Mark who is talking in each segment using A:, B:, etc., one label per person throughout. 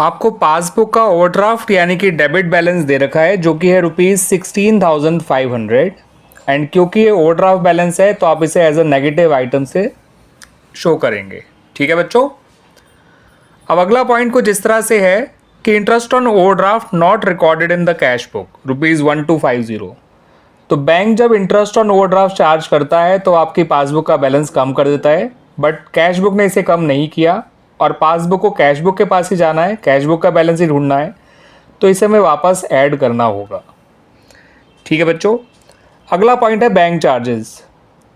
A: आपको पासबुक का ओवरड्राफ्ट यानी कि डेबिट बैलेंस दे रखा है जो कि है ₹16,500 एंड क्योंकि ये ओवरड्राफ्ट बैलेंस है तो आप इसे एज अ नेगेटिव आइटम से शो करेंगे। ठीक है बच्चों। अब अगला पॉइंट कुछ इस तरह से है कि interest on overdraft not recorded in the cash book ₹1250। तो बैंक जब इंटरेस्ट ऑन ओवरड्राफ्ट चार्ज करता है तो आपकी पासबुक का बैलेंस कम कर देता है, बट कैश बुक ने इसे कम नहीं किया और पासबुक को कैश बुक के पास ही जाना है, कैश बुक का बैलेंस ही ढूंढना है, तो इसे हमें वापस ऐड करना होगा। ठीक है बच्चों। अगला पॉइंट है बैंक चार्जेस।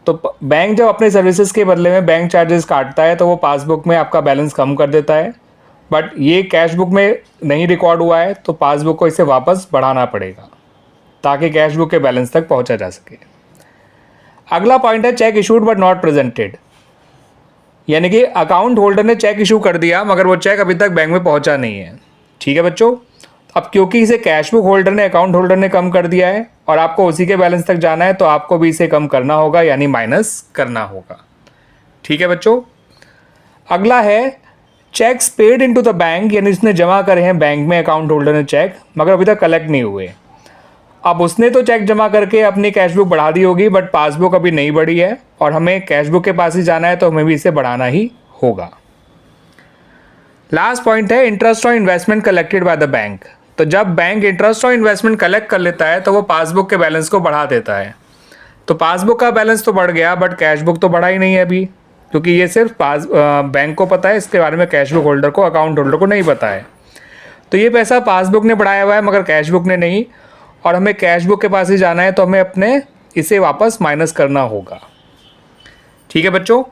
A: तो बैंक जब अपने सर्विसेज के बदले में बैंक चार्जेस काटता है तो वो पासबुक में आपका बैलेंस कम कर देता है, बट ये कैश बुक में नहीं रिकॉर्ड हुआ है तो पासबुक को इसे वापस बढ़ाना पड़ेगा ताकि कैश बुक के बैलेंस तक पहुंचा जा सके। अगला पॉइंट है check issued but not presented, यानी कि अकाउंट होल्डर ने चेक इशू कर दिया मगर वो चेक अभी तक बैंक में पहुंचा नहीं है। ठीक है बच्चों। अब क्योंकि इसे कैश बुक होल्डर ने अकाउंट होल्डर ने कम कर दिया है और आपको उसी के बैलेंस तक जाना है तो आपको भी इसे कम करना होगा यानी माइनस करना होगा। ठीक है बच्चों। अगला है checks paid into the bank, यानी उसने जमा करे हैं बैंक में अकाउंट होल्डर ने चेक मगर अभी तक कलेक्ट नहीं हुए। अब उसने तो चेक जमा करके अपनी कैश बुक बढ़ा दी होगी बट पासबुक अभी नहीं बढ़ी है और हमें कैश बुक के पास ही जाना है तो हमें भी इसे बढ़ाना ही होगा। लास्ट पॉइंट है interest on investment collected by the bank. तो जब bank interest on investment collect कर लेता है तो वो पासबुक के बैलेंस को बढ़ा देता है। तो पासबुक का बैलेंस तो बढ़ गया बट कैश बुक तो बढ़ा ही नहीं है अभी, क्योंकि ये सिर्फ बैंक को पता है, इसके बारे में कैश बुक होल्डर को अकाउंट होल्डर को नहीं पता है। तो ये पैसा पासबुक ने बढ़ाया हुआ है मगर कैश बुक ने नहीं, और हमें कैश बुक के पास ही जाना है तो हमें अपने इसे वापस माइनस करना होगा। ठीक है बच्चों।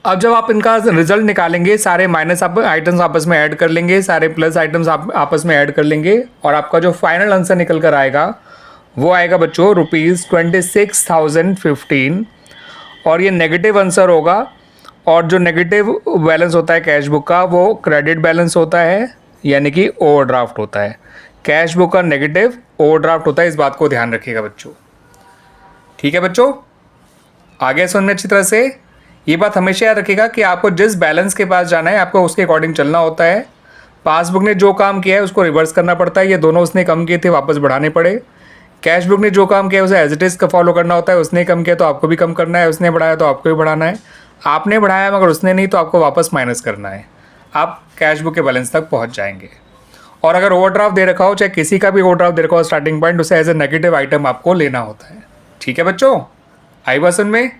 A: अब जब आप इनका रिजल्ट निकालेंगे सारे माइनस आइटम्स आपस में ऐड कर लेंगे, सारे प्लस आइटम्स आपस में ऐड कर लेंगे और आपका जो फाइनल आंसर निकल कर आएगा वो आएगा बच्चों ₹26,015 और ये नेगेटिव आंसर होगा। और जो नेगेटिव बैलेंस होता है कैश बुक का वो क्रेडिट बैलेंस होता है यानी कि ओवरड्राफ्ट होता है। कैश बुक का नेगेटिव ओवरड्राफ्ट होता है, इस बात को ध्यान रखिएगा बच्चों। ठीक है बच्चों। आगे सुनने अच्छी तरह से ये बात हमेशा याद रखिएगा कि आपको जिस बैलेंस के पास जाना है आपको उसके अकॉर्डिंग चलना होता है। पासबुक ने जो काम किया है उसको रिवर्स करना पड़ता है, ये दोनों उसने कम किए थे वापस बढ़ाने पड़े। कैश बुक ने जो काम किया है उसे एज इट इज़ का फॉलो करना होता है, उसने कम किया तो आपको भी कम करना है, उसने बढ़ाया तो आपको भी बढ़ाना है, आपने बढ़ाया मगर उसने नहीं तो आपको वापस माइनस करना है। आप कैश बुक के बैलेंस तक पहुँच जाएंगे। और अगर ओवरड्राफ्ट दे रखा हो, चाहे किसी का भी ओवरड्राफ्ट दे रखा हो स्टार्टिंग पॉइंट, उसे एज ए नेगेटिव आइटम आपको लेना होता है। ठीक है बच्चों, आई बात समझ में।